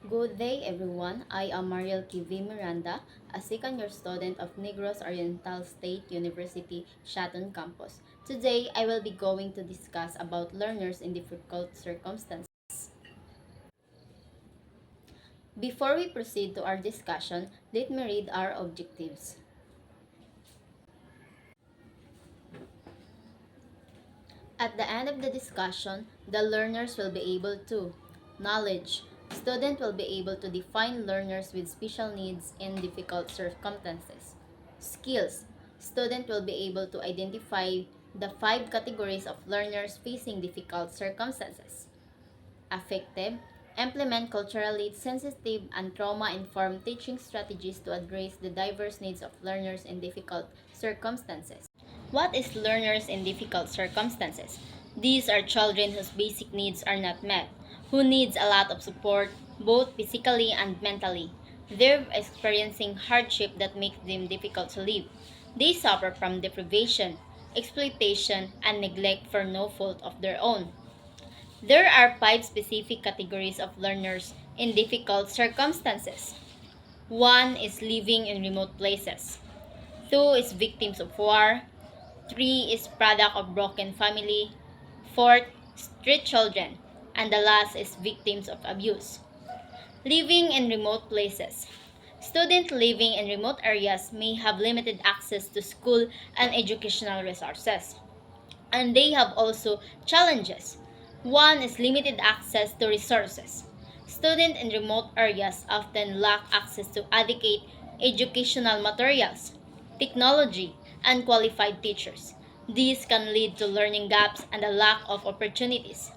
Good day everyone, I am Mariel Kivi Miranda, a second-year student of Negros Oriental State University, Shaton Campus. Today, I will be going to discuss about learners in difficult circumstances. Before we proceed to our discussion, let me read our objectives. At the end of the discussion, the learners will be able to knowledge. Student will be able to define learners with special needs in difficult circumstances. Skills. Student will be able to identify the 5 categories of learners facing difficult circumstances. Affective. Implement culturally sensitive and trauma-informed teaching strategies to address the diverse needs of learners in difficult circumstances. What is learners in difficult circumstances? These are children whose basic needs are not met, who needs a lot of support, both physically and mentally. They're experiencing hardship that makes them difficult to live. They suffer from deprivation, exploitation, and neglect for no fault of their own. There are 5 specific categories of learners in difficult circumstances. 1 is living in remote places. 2 is victims of war. 3 is product of broken family. 4, street children. And the last is victims of abuse. Living in remote places. Students living in remote areas may have limited access to school and educational resources. And they have also challenges. 1 is limited access to resources. Students in remote areas often lack access to adequate educational materials, technology, and qualified teachers. These can lead to learning gaps and a lack of opportunities.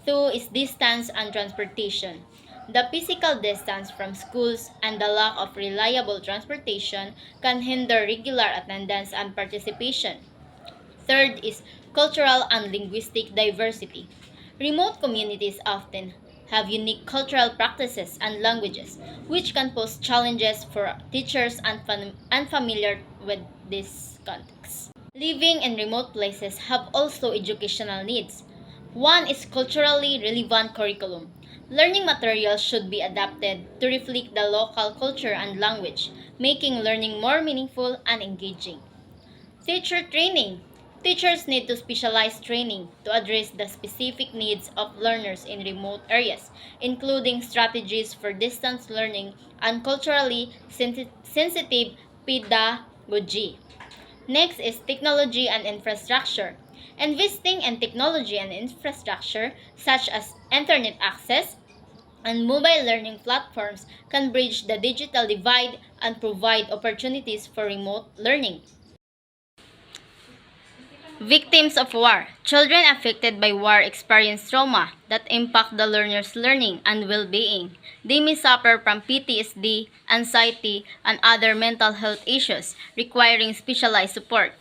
2 is distance and transportation. The physical distance from schools and the lack of reliable transportation can hinder regular attendance and participation. 3rd is cultural and linguistic diversity. Remote communities often have unique cultural practices and languages, which can pose challenges for teachers unfamiliar with this context. Living in remote places have also educational needs. 1 is culturally relevant curriculum. Learning materials should be adapted to reflect the local culture and language, making learning more meaningful and engaging. Teacher training. Teachers need to specialize training to address the specific needs of learners in remote areas, including strategies for distance learning and culturally sensitive pedagogy. Next is technology and infrastructure. Investing in technology and infrastructure, such as internet access and mobile learning platforms, can bridge the digital divide and provide opportunities for remote learning. Victims of war. Children affected by war experience trauma that impact the learner's learning and well-being. They may suffer from PTSD, anxiety, and other mental health issues, requiring specialized support.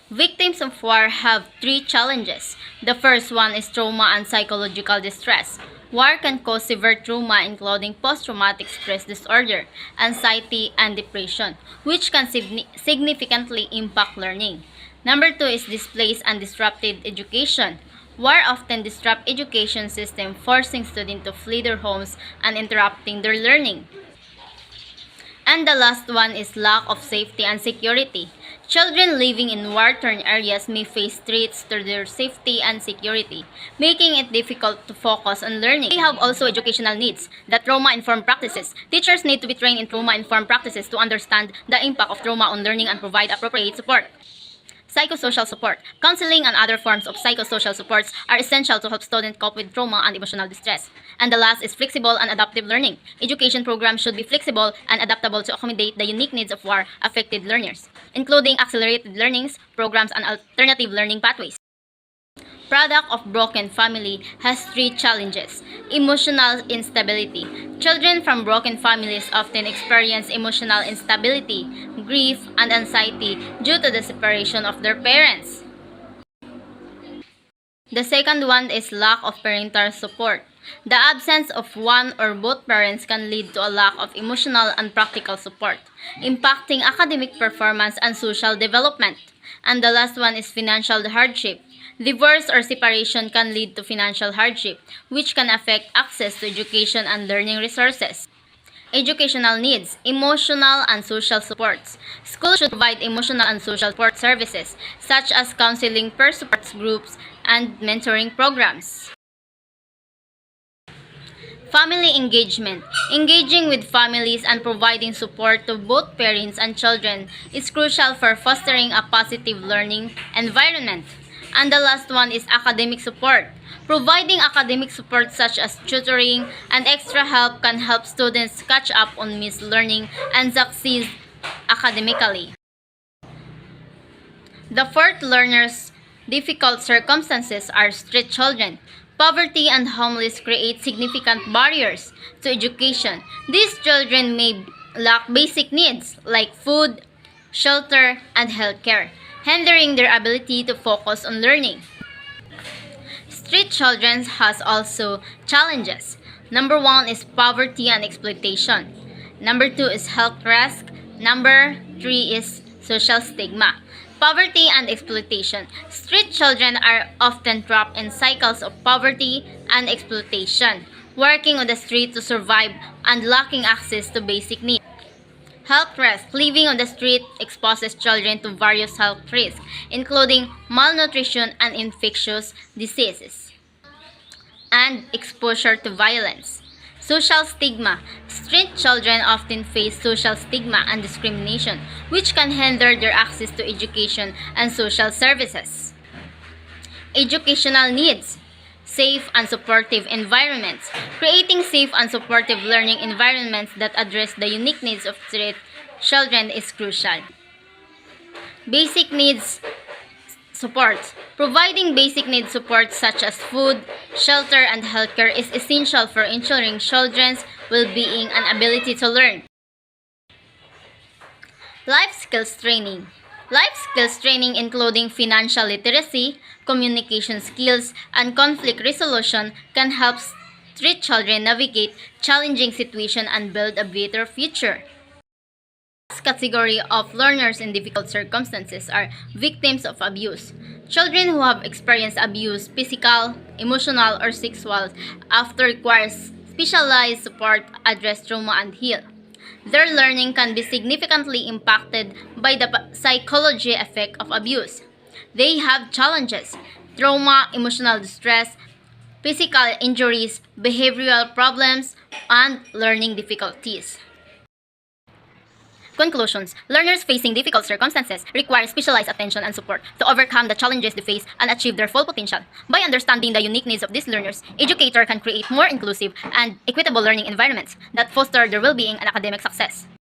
Victims of war have 3 challenges. The first one is trauma and psychological distress. War can cause severe trauma including post-traumatic stress disorder, anxiety, and depression, which can significantly impact learning. Number 2 is displaced and disrupted education. War often disrupt education system, forcing students to flee their homes and interrupting their learning. And the last one is lack of safety and security. Children living in war-torn areas may face threats to their safety and security, making it difficult to focus on learning. They have also educational needs, the trauma-informed practices. Teachers need to be trained in trauma-informed practices to understand the impact of trauma on learning and provide appropriate support. Psychosocial support. Counseling and other forms of psychosocial supports are essential to help students cope with trauma and emotional distress. And the last is flexible and adaptive learning. Education programs should be flexible and adaptable to accommodate the unique needs of war-affected learners, including accelerated learnings, programs, and alternative learning pathways. Product of broken family has 3 challenges. Emotional instability. Children from broken families often experience emotional instability, grief, and anxiety due to the separation of their parents. The second one is lack of parental support. The absence of one or both parents can lead to a lack of emotional and practical support, impacting academic performance and social development. And the last one is financial hardship. Divorce or separation can lead to financial hardship, which can affect access to education and learning resources. Educational needs, emotional and social supports. Schools should provide emotional and social support services, such as counseling, peer support groups, and mentoring programs. Family engagement. Engaging with families and providing support to both parents and children is crucial for fostering a positive learning environment. And the last one is academic support. Providing academic support such as tutoring and extra help can help students catch up on missed learning and succeed academically. The fourth learners' difficult circumstances are street children. Poverty and homeless create significant barriers to education. These children may lack basic needs like food, shelter, and healthcare, hindering their ability to focus on learning. Street children has also challenges. Number 1 is poverty and exploitation. Number 2 is health risk. Number 3 is social stigma. Poverty and exploitation. Street children are often trapped in cycles of poverty and exploitation, working on the street to survive and lacking access to basic needs. Health risk. Living on the street exposes children to various health risks, including malnutrition and infectious diseases, and exposure to violence. Social stigma. Street children often face social stigma and discrimination, which can hinder their access to education and social services. Educational needs. Safe and supportive environments. Creating safe and supportive learning environments that address the unique needs of street children is crucial. Basic needs support. Providing basic needs support such as food, shelter, and healthcare is essential for ensuring children's well-being and ability to learn. Life skills training. Life skills training including financial literacy, communication skills, and conflict resolution can help street children navigate challenging situations and build a better future. This category of learners in difficult circumstances are victims of abuse. Children who have experienced abuse, physical, emotional, or sexual, after requires specialized support, address trauma, and heal. Their learning can be significantly impacted by the psychology effect of abuse. They have challenges, trauma, emotional distress, physical injuries, behavioral problems, and learning difficulties. Conclusions. Learners facing difficult circumstances require specialized attention and support to overcome the challenges they face and achieve their full potential. By understanding the unique needs of these learners, educators can create more inclusive and equitable learning environments that foster their well-being and academic success.